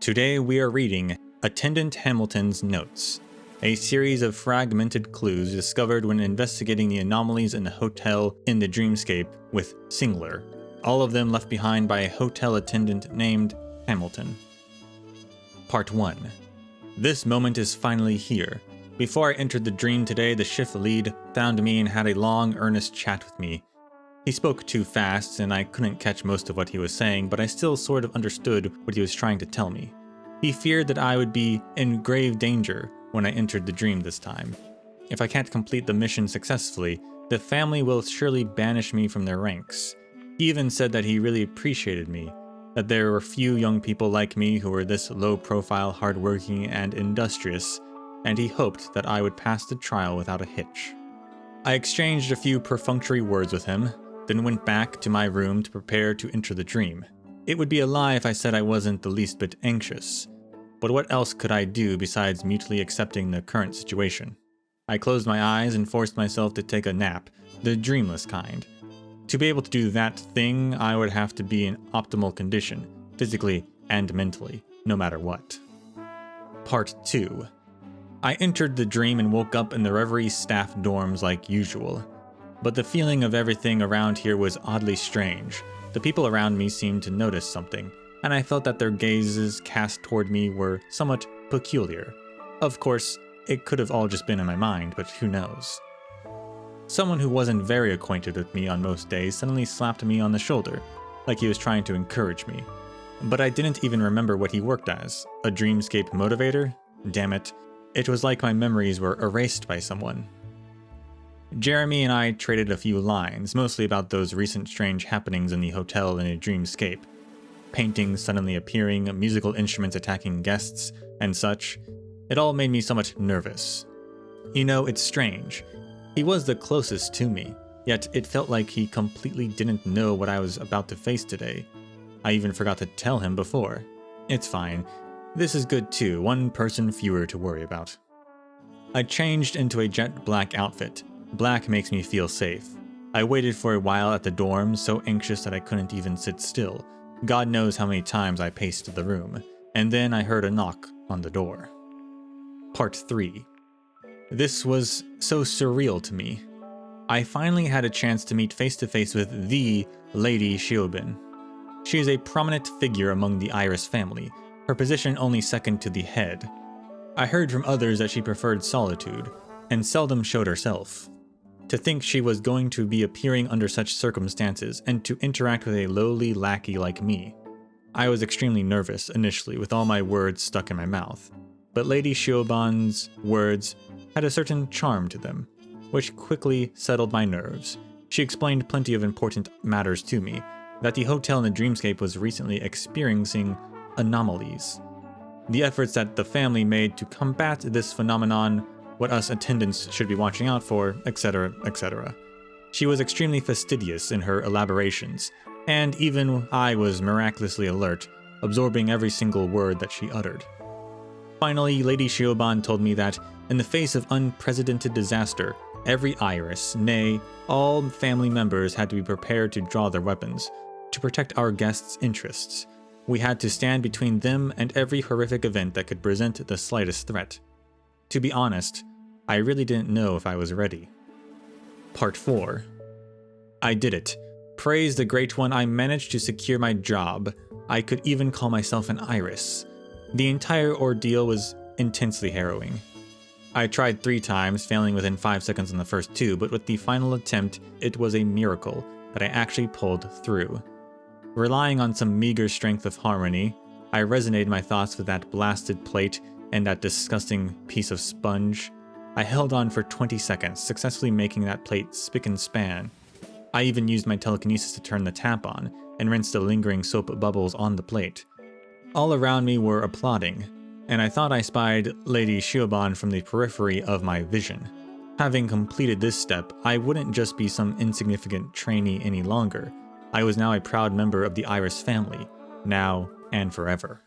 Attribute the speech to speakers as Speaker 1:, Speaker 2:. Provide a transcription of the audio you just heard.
Speaker 1: Today we are reading Attendant Hamilton's Notes, a series of fragmented clues discovered when investigating the anomalies in a hotel in the dreamscape with Singular, all of them left behind by a hotel attendant named Hamilton. Part 1. This moment is finally here. Before I entered the dream today, the shift lead found me and had a long, earnest chat with me. He spoke too fast, and I couldn't catch most of what he was saying, but I still sort of understood what he was trying to tell me. He feared that I would be in grave danger when I entered the dream this time. If I can't complete the mission successfully, the family will surely banish me from their ranks. He even said that he really appreciated me, that there were few young people like me who were this low-profile, hardworking, and industrious, and he hoped that I would pass the trial without a hitch. I exchanged a few perfunctory words with him, then went back to my room to prepare to enter the dream. It would be a lie if I said I wasn't the least bit anxious. But what else could I do besides mutually accepting the current situation? I closed my eyes and forced myself to take a nap, the dreamless kind. To be able to do that thing, I would have to be in optimal condition, physically and mentally, no matter what. Part 2. I entered the dream and woke up in the Reverie staff dorms like usual. But the feeling of everything around here was oddly strange. The people around me seemed to notice something, and I felt that their gazes cast toward me were somewhat peculiar. Of course, it could have all just been in my mind, but who knows. Someone who wasn't very acquainted with me on most days suddenly slapped me on the shoulder, like he was trying to encourage me. But I didn't even remember what he worked as. A dreamscape motivator? Damn it. It was like my memories were erased by someone. Jeremy and I traded a few lines, mostly about those recent strange happenings in the hotel in a dreamscape. Paintings suddenly appearing, musical instruments attacking guests, and such. It all made me somewhat nervous. You know, it's strange. He was the closest to me, yet it felt like he completely didn't know what I was about to face today. I even forgot to tell him before. It's fine. This is good too, one person fewer to worry about. I changed into a jet black outfit. Black makes me feel safe. I waited for a while at the dorm, so anxious that I couldn't even sit still. God knows how many times I paced the room. And then I heard a knock on the door. Part 3. This was so surreal to me. I finally had a chance to meet face-to-face with the Lady Shiobin. She is a prominent figure among the Iris family, her position only second to the head. I heard from others that she preferred solitude, and seldom showed herself. To think she was going to be appearing under such circumstances and to interact with a lowly lackey like me. I was extremely nervous initially with all my words stuck in my mouth, but Lady Shiobin's words had a certain charm to them, which quickly settled my nerves. She explained plenty of important matters to me, that the hotel in the dreamscape was recently experiencing anomalies. The efforts that the family made to combat this phenomenon, what us attendants should be watching out for, etc., etc. She was extremely fastidious in her elaborations, and even I was miraculously alert, absorbing every single word that she uttered. Finally, Lady Shiobin told me that, in the face of unprecedented disaster, every Iris, nay, all family members had to be prepared to draw their weapons, to protect our guests' interests. We had to stand between them and every horrific event that could present the slightest threat. To be honest, I really didn't know if I was ready. Part 4. I did it. Praise the Great One, I managed to secure my job. I could even call myself an Iris. The entire ordeal was intensely harrowing. I tried 3 times, failing within 5 seconds on the first 2, but with the final attempt, it was a miracle that I actually pulled through. Relying on some meager strength of harmony, I resonated my thoughts with that blasted plate and that disgusting piece of sponge. I held on for 20 seconds, successfully making that plate spick and span. I even used my telekinesis to turn the tap on and rinse the lingering soap bubbles on the plate. All around me were applauding, and I thought I spied Lady Shiobin from the periphery of my vision. Having completed this step, I wouldn't just be some insignificant trainee any longer. I was now a proud member of the Iris family, now and forever.